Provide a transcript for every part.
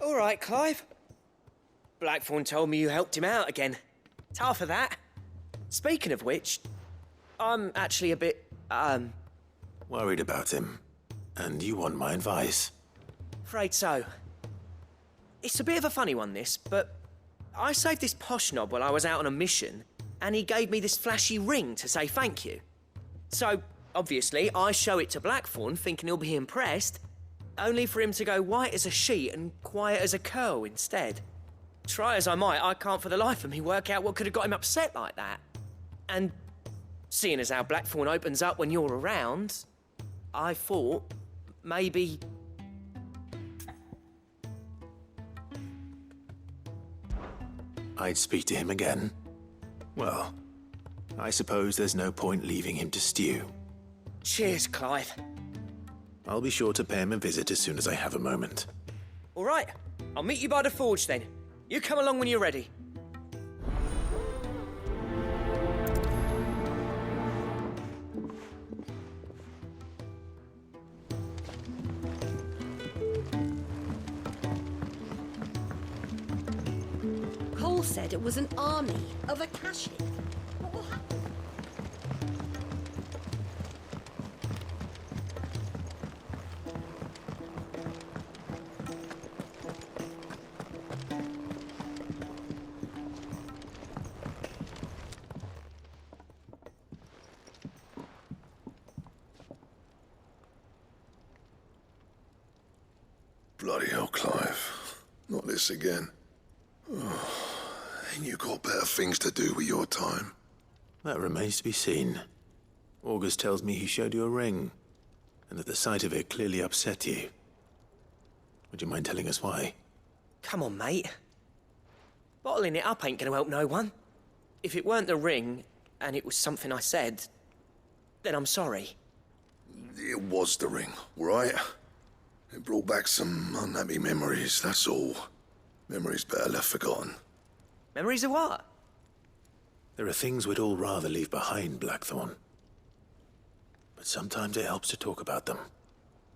All right, Clive. Blackthorn told me you helped him out again. Tough for that. Speaking of which, I'm actually a bit, Worried about him. And you want my advice? afraid so. It's a bit of a funny one, this, but I saved this posh knob while I was out on a mission, and he gave me this flashy ring to say thank you. So, obviously, I show it to Blackthorn, thinking he'll be impressed, only for him to go white as a sheet and quiet as a curl instead. Try as I might, I can't for the life of me work out what could have got him upset like that. And seeing as how Blackthorn opens up when you're around, I thought maybe... I'd speak to him again. Well, I suppose there's no point leaving him to stew. Cheers, Clive. I'll be sure to pay him a visit as soon as I have a moment. All right, I'll meet you by the forge then. You come along when you're ready. Cole said it was an army of Akashi. What will happen? Bloody hell, Clive. Not this again. Ain't you got better things to do with your time? That remains to be seen. August tells me he showed you a ring, and that the sight of it clearly upset you. Would you mind telling us why? Come on, mate. Bottling it up ain't gonna help no one. If it weren't the ring, and it was something I said, then I'm sorry. It was the ring, right? It brought back some unhappy memories, that's all. Memories better left forgotten. Memories of what? There are things we'd all rather leave behind, Blackthorn. But sometimes it helps to talk about them.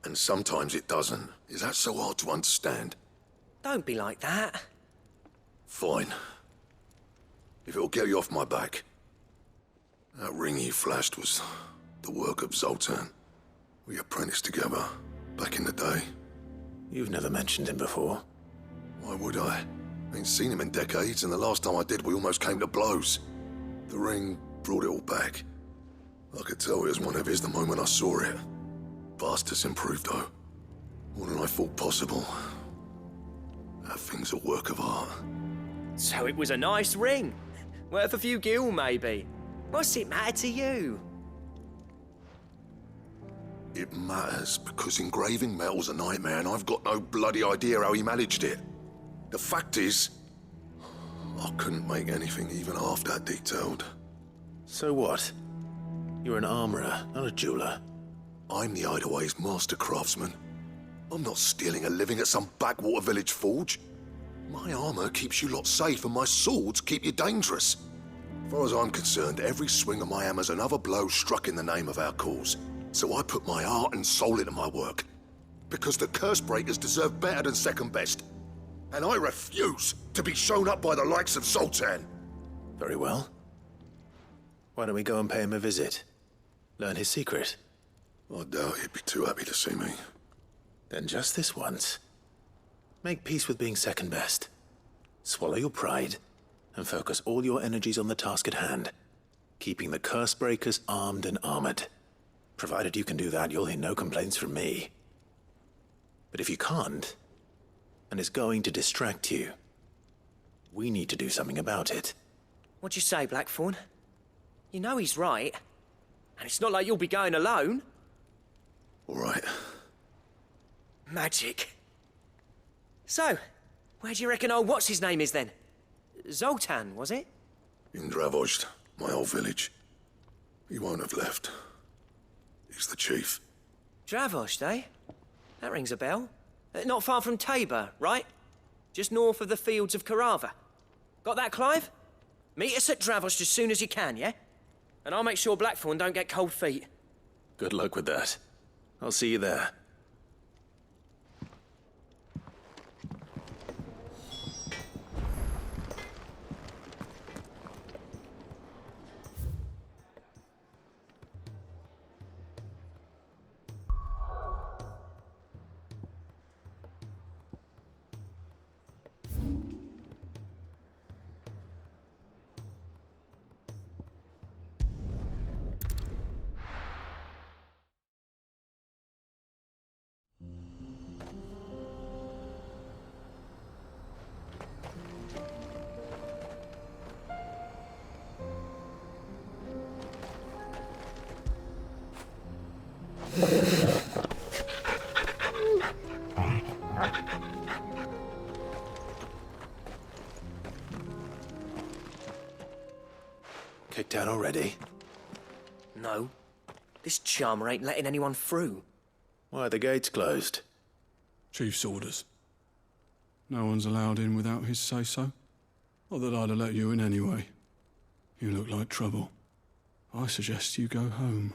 And sometimes it doesn't. Is that so hard to understand? Don't be like that. Fine. If it'll get you off my back. That ring you flashed was the work of Zoltan. We apprenticed together, back in the day. You've never mentioned him before. Why would I? Ain't seen him in decades, and the last time I did, we almost came to blows. The ring brought it all back. I could tell it was one of his the moment I saw it. Bastard's improved, though. More than I thought possible. That thing's a work of art. So it was a nice ring. Worth a few gil, maybe. What's it matter to you? It matters because engraving metal's a nightmare, and I've got no bloody idea how he managed it. The fact is, I couldn't make anything even half that detailed. So what? You're an armorer, not a jeweler. I'm the Hideaway's master craftsman. I'm not stealing a living at some backwater village forge. My armor keeps you lot safe, and my swords keep you dangerous. As far as I'm concerned, every swing of my hammer's another blow struck in the name of our cause. So I put my heart and soul into my work. Because the curse breakers deserve better than second best. And I refuse to be shown up by the likes of Zoltan. Very well. Why don't we go and pay him a visit? Learn his secret. I doubt he'd be too happy to see me. Then just this once. Make peace with being second best. Swallow your pride, and focus all your energies on the task at hand. Keeping the curse breakers armed and armored. Provided you can do that, you'll hear no complaints from me. But if you can't, and it's going to distract you, we need to do something about it. What'd you say, Blackthorn? You know he's right. And it's not like you'll be going alone. All right. Magic. So, where do you reckon old what's-his-name is then? Zoltan, was it? In Dravozd, my old village. He won't have left. He's the chief. Dravozd, eh? That rings a bell. Not far from Tabor, right? Just north of the fields of Karava. Got that, Clive? Meet us at Dravozd as soon as you can, yeah? And I'll make sure Blackthorn don't get cold feet. Good luck with that. I'll see you there. kicked out already? No. This charmer ain't letting anyone through. Why are the gates closed? Chief's orders. No one's allowed in without his say-so. Not that I'd have let you in anyway. You look like trouble. I suggest you go home.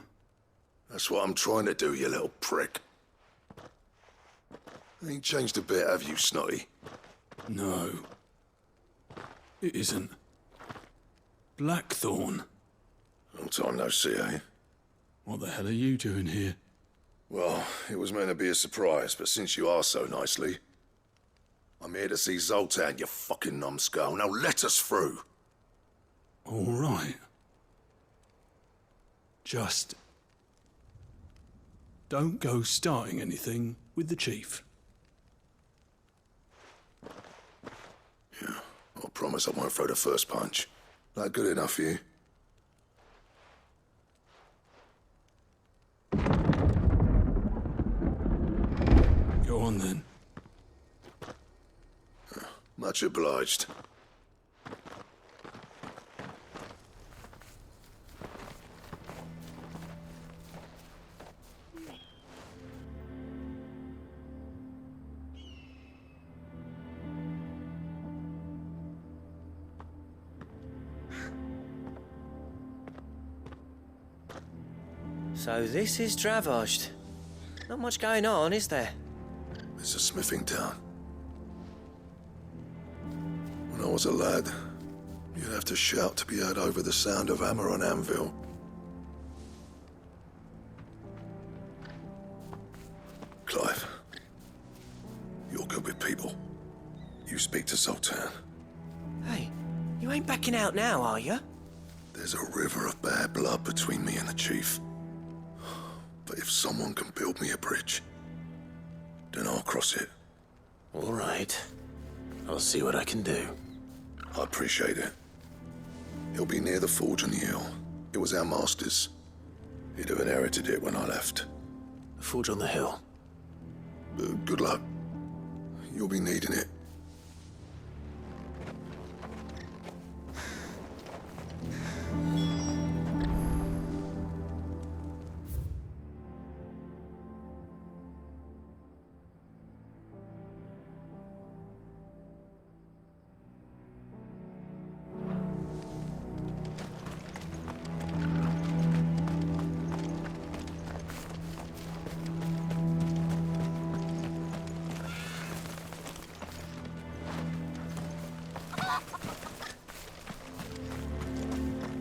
That's what I'm trying to do, you little prick. Ain't changed a bit, have you, Snotty? No. It isn't. Blackthorn. Long time no see, eh? What the hell are you doing here? Well, it was meant to be a surprise, but since you asked so nicely, I'm here to see Zoltan, you fucking numbskull. Now let us through. All right. Just don't go starting anything with the chief. Yeah, I promise I won't throw the first punch. That good enough for you? Go on then. Much obliged. So this is Dravoged. Not much going on, is there? It's a smithing town. When I was a lad, you'd have to shout to be heard over the sound of hammer on anvil. Clive, you're good with people. You speak to Zoltan. Hey, you ain't backing out now, are you? There's a river of bad blood between me and the chief. But if someone can build me a bridge, then I'll cross it. All right. I'll see what I can do. I appreciate it. He'll be near the forge on the hill. It was our master's. He'd have inherited it when I left. The forge on the hill. Good luck. You'll be needing it.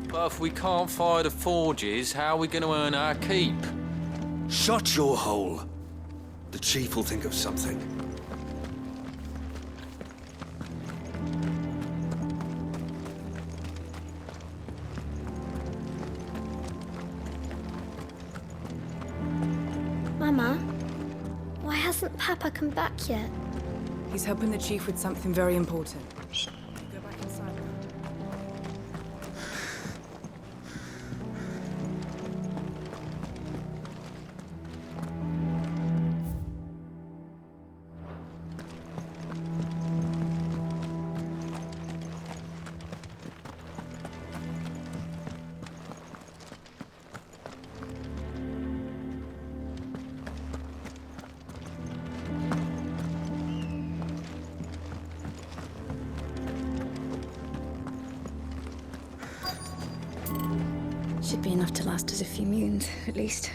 But if we can't fire the forges, how are we going to earn our keep? Shut your hole. The chief will think of something. Mama, why hasn't Papa come back yet? He's helping the chief with something very important. Go back inside now. Should be enough to last us a few moons, at least.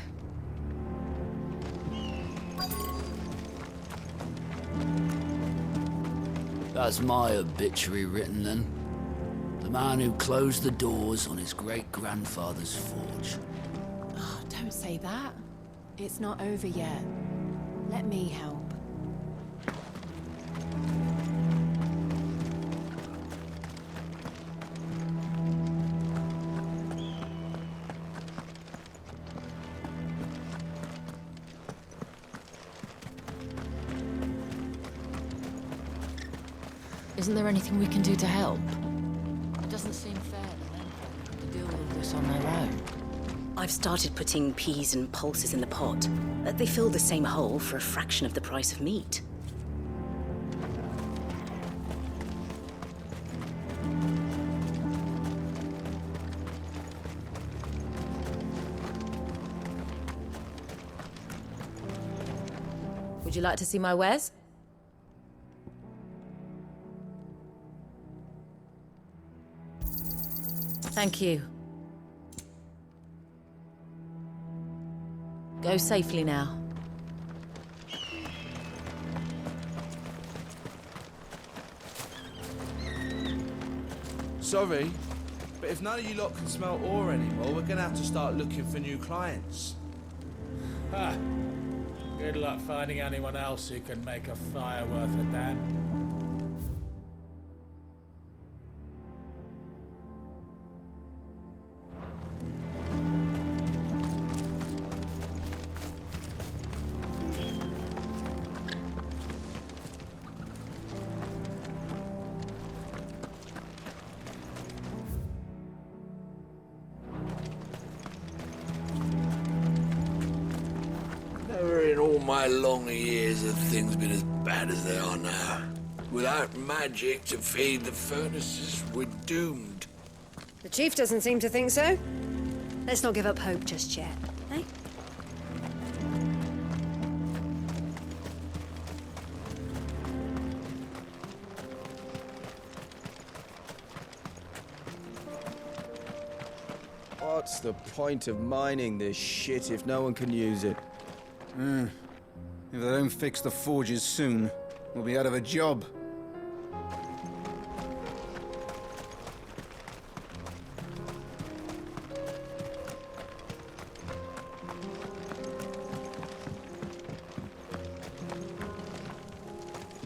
That's my obituary written then. The man who closed the doors on his great-grandfather's forge. Oh, don't say that. It's not over yet. Let me help. Isn't there anything we can do to help? It doesn't seem fair that men have to deal with all this on their own. I've started putting peas and pulses in the pot. They fill the same hole for a fraction of the price of meat. Would you like to see my wares? Thank you. Go safely now. Sorry, but if none of you lot can smell ore anymore, we're gonna have to start looking for new clients. Ha! Good luck finding anyone else who can make a fire worth a damn. Never in all my long years have things been as bad as they are now. Without magic to feed the furnaces, we're doomed. The chief doesn't seem to think so. Let's not give up hope just yet, eh? What's the point of mining this shit if no one can use it? If they don't fix the forges soon, we'll be out of a job.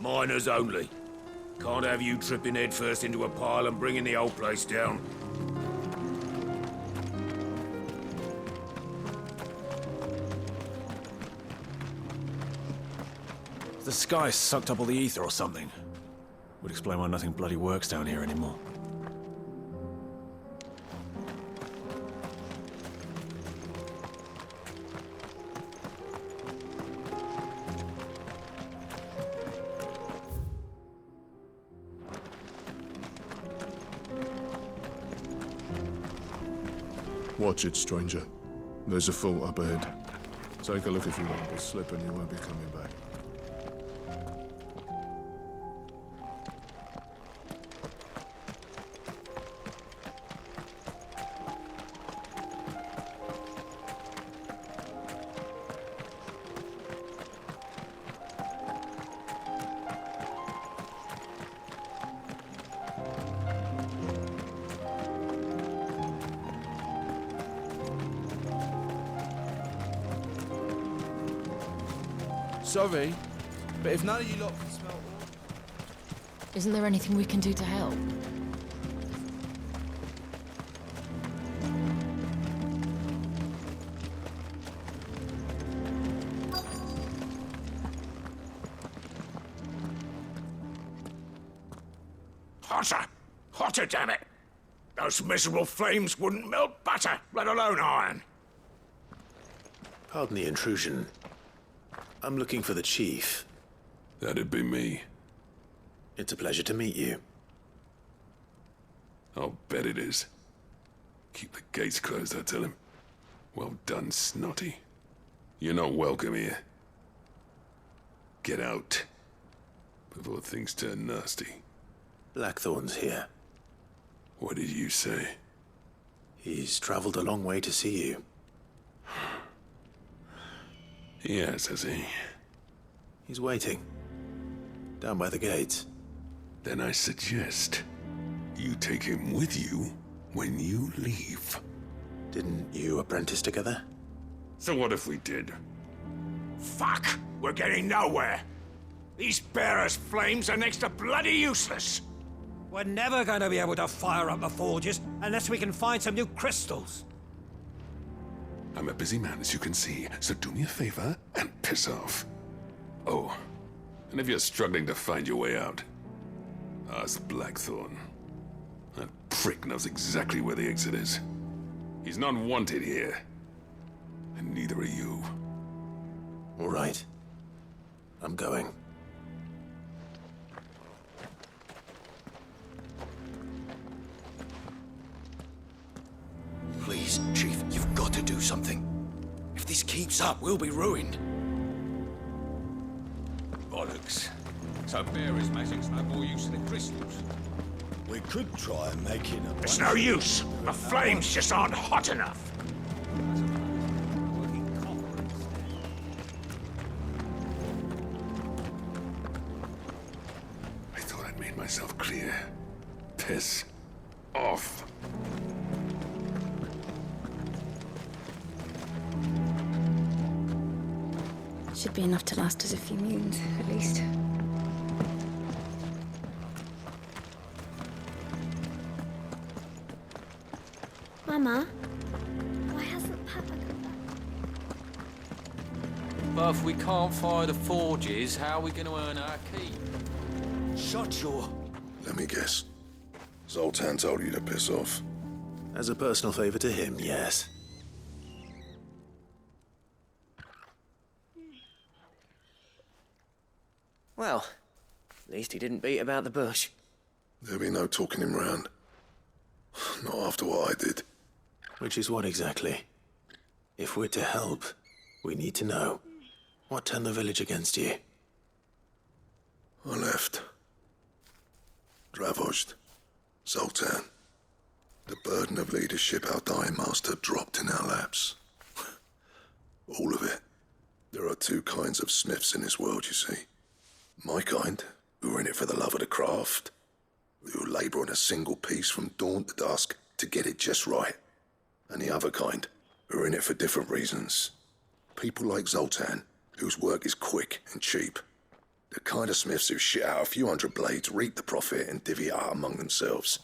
Miners only. Can't have you tripping headfirst into a pile and bringing the whole place down. The sky sucked up all the ether or something. Would explain why nothing bloody works down here anymore. Watch it, stranger. There's a fault up ahead. Take a look if you want, but slip and you won't be coming back. Sorry, but if none of you lot can smell ore... Isn't there anything we can do to help? Hotter! Hotter, damn it! Those miserable flames wouldn't melt butter, let alone iron. Pardon the intrusion. I'm looking for the chief. That'd be me. It's a pleasure to meet you. I'll bet it is. Keep the gates closed, I tell him. Well done, Snotty. You're not welcome here. Get out. Before things turn nasty. Blackthorn's here. What did you say? He's traveled a long way to see you. Yes, has he? He's waiting. Down by the gates. Then I suggest you take him with you when you leave. Didn't you apprentice together? So what if we did? Fuck! We're getting nowhere! These bearers' flames are next to bloody useless! We're never going to be able to fire up the forges unless we can find some new crystals. I'm a busy man, as you can see, so do me a favor and piss off. Oh, and if you're struggling to find your way out, ask Blackthorn. That prick knows exactly where the exit is. He's not wanted here. And neither are you. All right. I'm going. Please, Chief, you've got to do something. If this keeps up, we'll be ruined. bollocks. So bearers' magic's no more use than the crystals. We could try making a... It's no use. The flames just aren't hot enough. I thought I'd made myself clear. Piss off. Should be enough to last us a few moons, at least. Mama, why hasn't Papa come back? But if we can't fire the forges, how are we going to earn our keep? Shut your... Let me guess. Zoltan told you to piss off. As a personal favor to him, yes. Well, at least he didn't beat about the bush. There'll be no talking him round. Not after what I did. Which is what exactly? If we're to help, we need to know. What turned the village against you? I left. Dravozd. Zoltan. The burden of leadership our dying master dropped in our laps. All of it. There are two kinds of smiths in this world, you see. My kind, who are in it for the love of the craft, who labour on a single piece from dawn to dusk to get it just right. And the other kind, who are in it for different reasons. People like Zoltan, whose work is quick and cheap. The kind of smiths who shit out a few hundred blades, reap the profit, and divvy it out among themselves.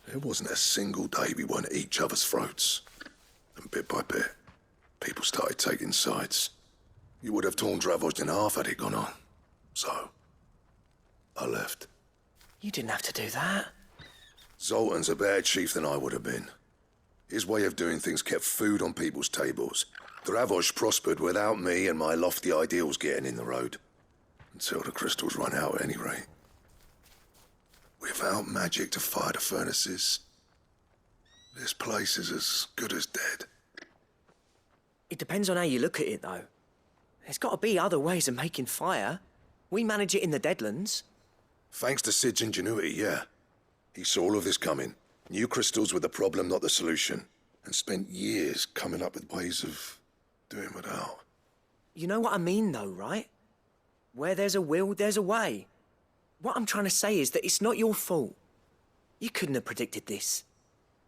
There wasn't a single day we weren't at each other's throats. And bit by bit, people started taking sides. You would have torn Dravozd in half had it gone on. So, I left. You didn't have to do that. Zoltan's a better chief than I would have been. His way of doing things kept food on people's tables. Dravozd prospered without me and my lofty ideals getting in the road. Until the crystals run out at any rate. Without magic to fire the furnaces, this place is as good as dead. It depends on how you look at it, though. There's got to be other ways of making fire. We manage it in the Deadlands. Thanks to Sid's ingenuity, yeah. He saw all of this coming. Knew crystals were the problem, not the solution. And spent years coming up with ways of doing without. You know what I mean, though, right? Where there's a will, there's a way. What I'm trying to say is that it's not your fault. You couldn't have predicted this.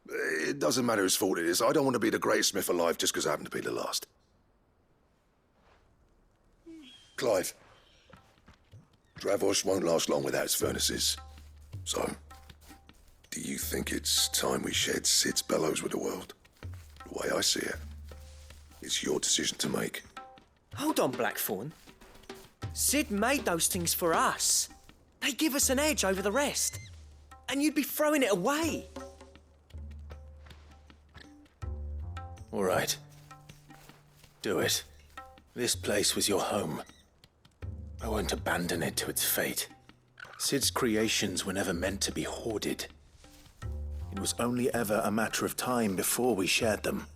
It doesn't matter whose fault it is. I don't want to be the greatest smith alive just because I happen to be the last. Clive. Dravozd won't last long without its furnaces. So, do you think it's time we shared Sid's bellows with the world? The way I see it, it's your decision to make. Hold on, Blackthorn. Sid made those things for us. They give us an edge over the rest. And you'd be throwing it away. All right. Do it. This place was your home. I won't abandon it to its fate. Sid's creations were never meant to be hoarded. It was only ever a matter of time before we shared them.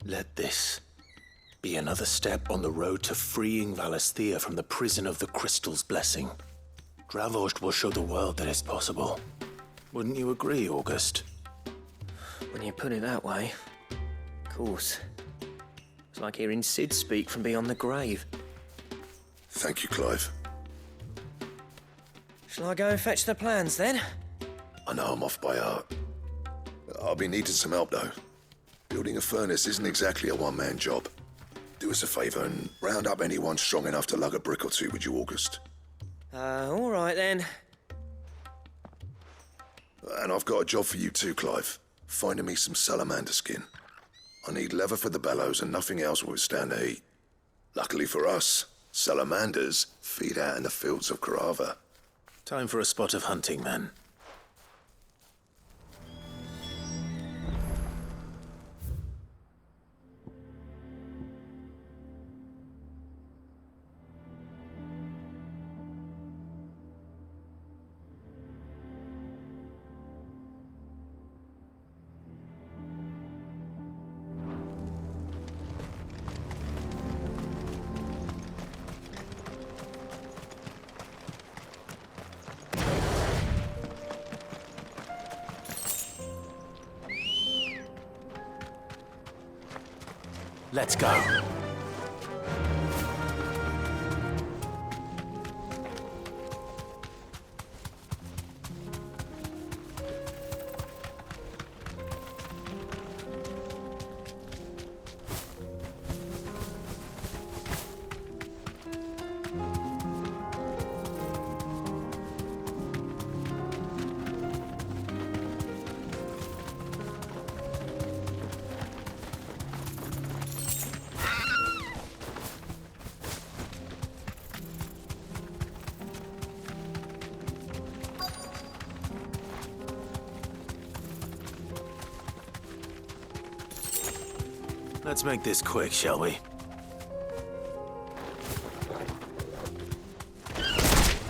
Let this be another step on the road to freeing Valisthea from the prison of the Crystal's blessing. Dravozd will show the world that it's possible. Wouldn't you agree, August? When you put it that way, of course. It's like hearing Sid speak from beyond the grave. Thank you, Clive. Shall I go and fetch the plans, then? I know I'm off by heart. I'll be needing some help, though. Building a furnace isn't exactly a one-man job. Do us a favour and round up anyone strong enough to lug a brick or two, would you, August? All right, then. And I've got a job for you too, Clive. Finding me some salamander skin. I need leather for the bellows and nothing else will withstand the heat. Luckily for us, salamanders feed out in the fields of Carava. Time for a spot of hunting, then. Let's go. Let's make this quick, shall we?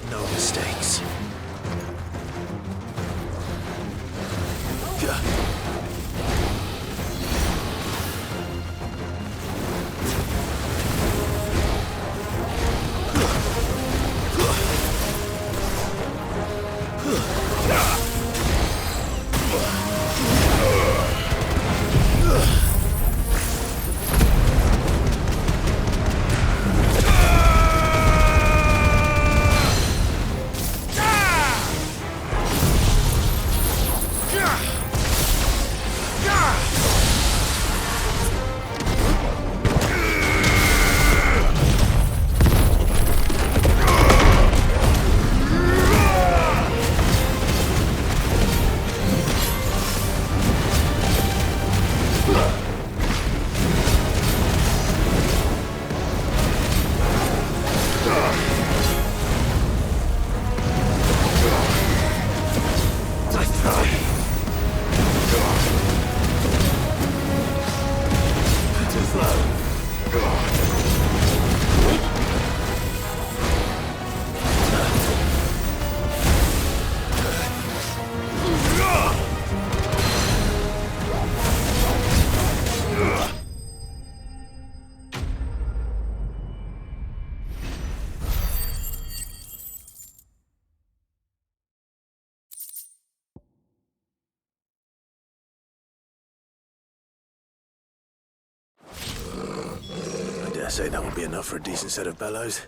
No mistakes. I say that won't be enough for a decent set of bellows.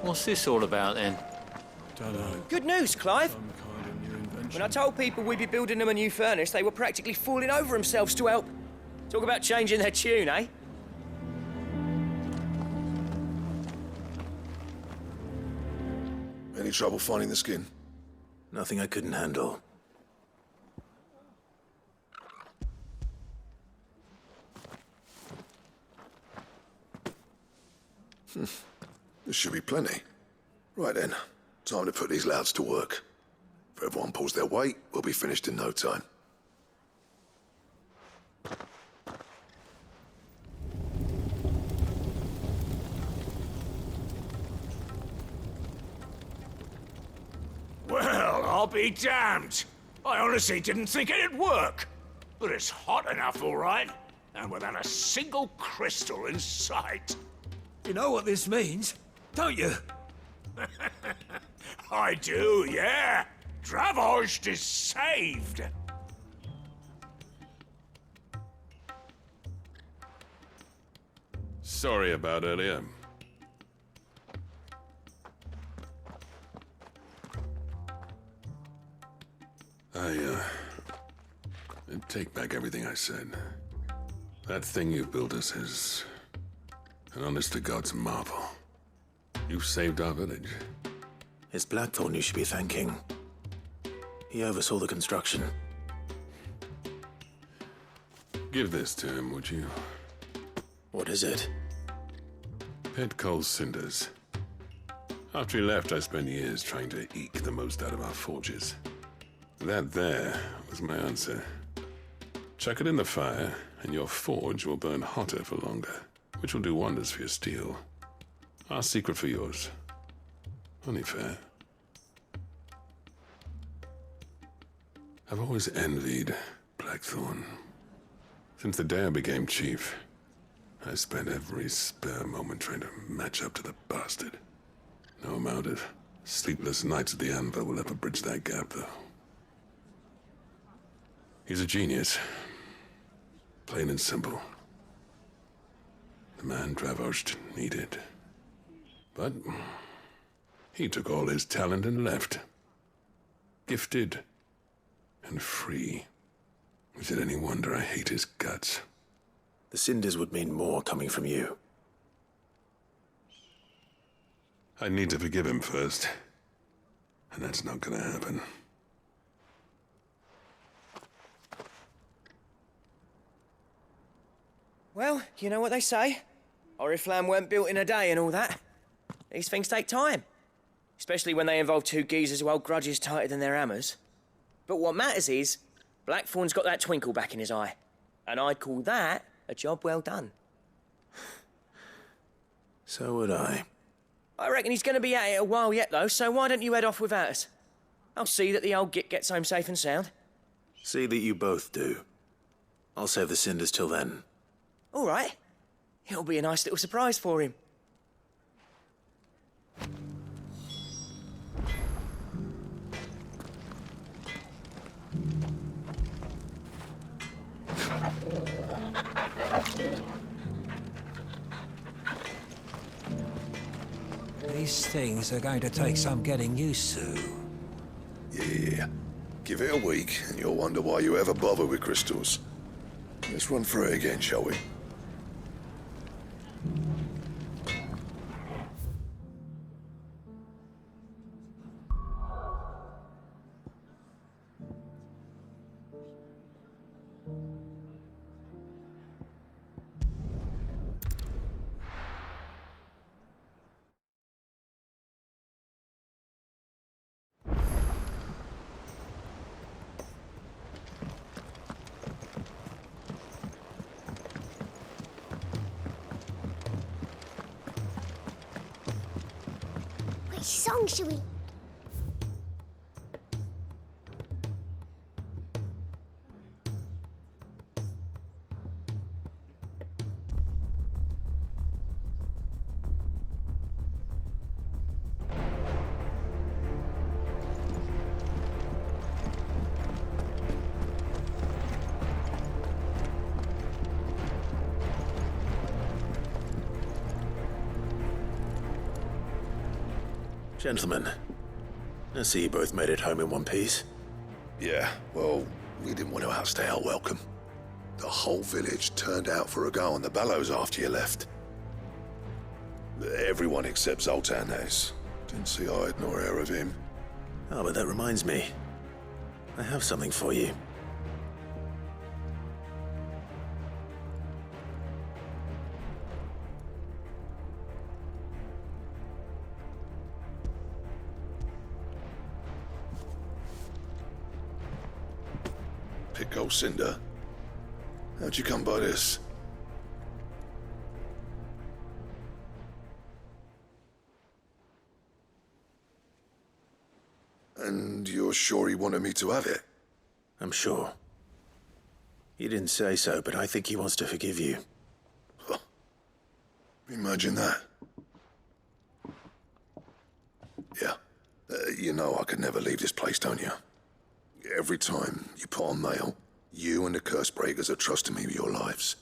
What's this all about then? Don't know. Good news, Clive. Some kind of new invention. When I told people we'd be building them a new furnace, they were practically falling over themselves to help. Talk about changing their tune, eh? Any trouble finding the skin? Nothing I couldn't handle. There should be plenty. Right then, time to put these louds to work. If everyone pulls their weight, we'll be finished in no time. Well, I'll be damned. I honestly didn't think it'd work. But it's hot enough, all right. And without a single crystal in sight. You know what this means, don't you? I do, yeah. Dravost is saved. Sorry about earlier. I take back everything I said. That thing you built us is an honest-to-God's marvel. You've saved our village. It's Blackthorn you should be thanking. He oversaw the construction. Give this to him, would you? What is it? Pet coal cinders. After he left, I spent years trying to eke the most out of our forges. That there was my answer. Chuck it in the fire, and your forge will burn hotter for longer, which will do wonders for your steel. Our secret for yours. Only fair. I've always envied Blackthorn. Since the day I became chief, I spent every spare moment trying to match up to the bastard. No amount of sleepless nights at the Anvil will ever bridge that gap, though. He's a genius. Plain and simple. The man Dravost needed. But he took all his talent and left. Gifted and free. Is it any wonder I hate his guts? The cinders would mean more coming from you. I need to forgive him first. And that's not gonna happen. Well, you know what they say. Oriflamme weren't built in a day and all that. These things take time. Especially when they involve two geezers who hold grudges tighter than their hammers. But what matters is, Blackthorn's got that twinkle back in his eye. And I'd call that a job well done. So would I. I reckon he's going to be at it a while yet, though, so why don't you head off without us? I'll see that the old git gets home safe and sound. See that you both do. I'll save the cinders till then. All right. It'll be a nice little surprise for him. These things are going to take some getting used to. Yeah. Give it a week, and you'll wonder why you ever bother with crystals. Let's run through it again, shall we? Which song should we... Gentlemen, I see you both made it home in one piece. Yeah, well, we didn't want to outstay our welcome. The whole village turned out for a go on the bellows after you left. Everyone except Zoltan, that is. Didn't see hide nor hair of him. Oh, but that reminds me. I have something for you. Pick old Cinder. How'd you come by this? And you're sure he wanted me to have it? I'm sure. He didn't say so, but I think he wants to forgive you. Huh. Imagine that. Yeah. You know I could never leave this place, don't you? Every time you put on mail, you and the curse breakers are trusting me with your lives.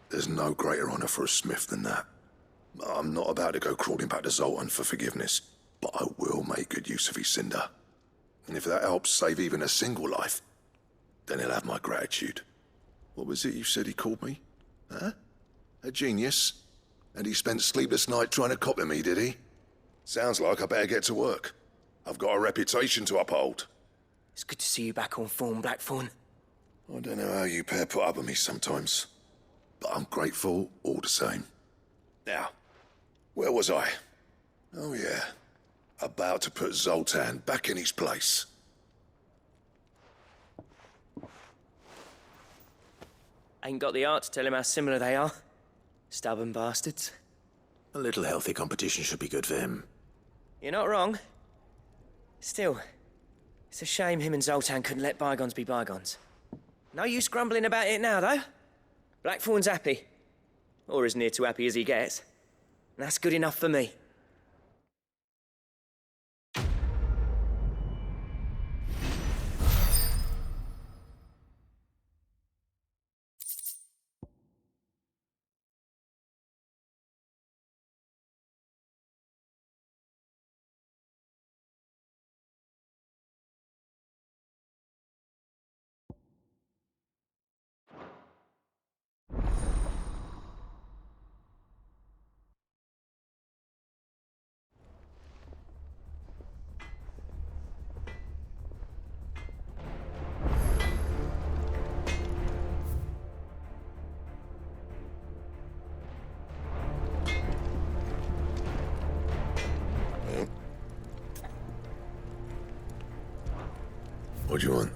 There's no greater honor for a smith than that. I'm not about to go crawling back to Zoltan for forgiveness, but I will make good use of his cinder. And if that helps save even a single life, then he'll have my gratitude. What was it you said he called me? Huh? A genius? And he spent sleepless nights trying to copy me, did he? Sounds like I better get to work. I've got a reputation to uphold. It's good to see you back on form, Blackthorn. I don't know how you pair put up with me sometimes, but I'm grateful all the same. Now, where was I? Oh yeah, about to put Zoltan back in his place. Ain't got the art to tell him how similar they are. Stubborn bastards. A little healthy competition should be good for him. You're not wrong. Still, it's a shame him and Zoltan couldn't let bygones be bygones. No use grumbling about it now, though. Blackthorn's happy. Or as near to happy as he gets. And that's good enough for me. What do you want?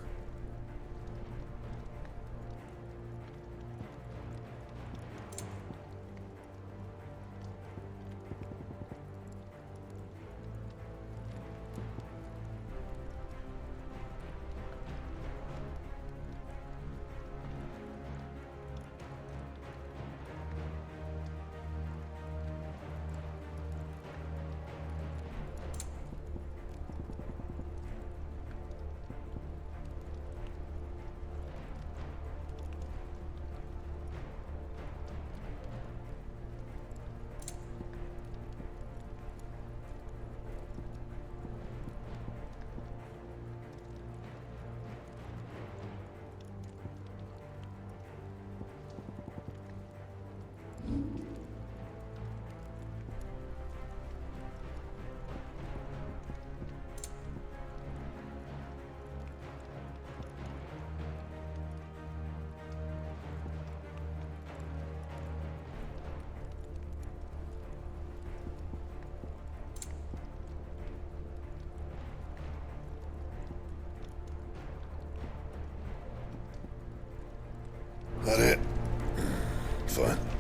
That it? Fine.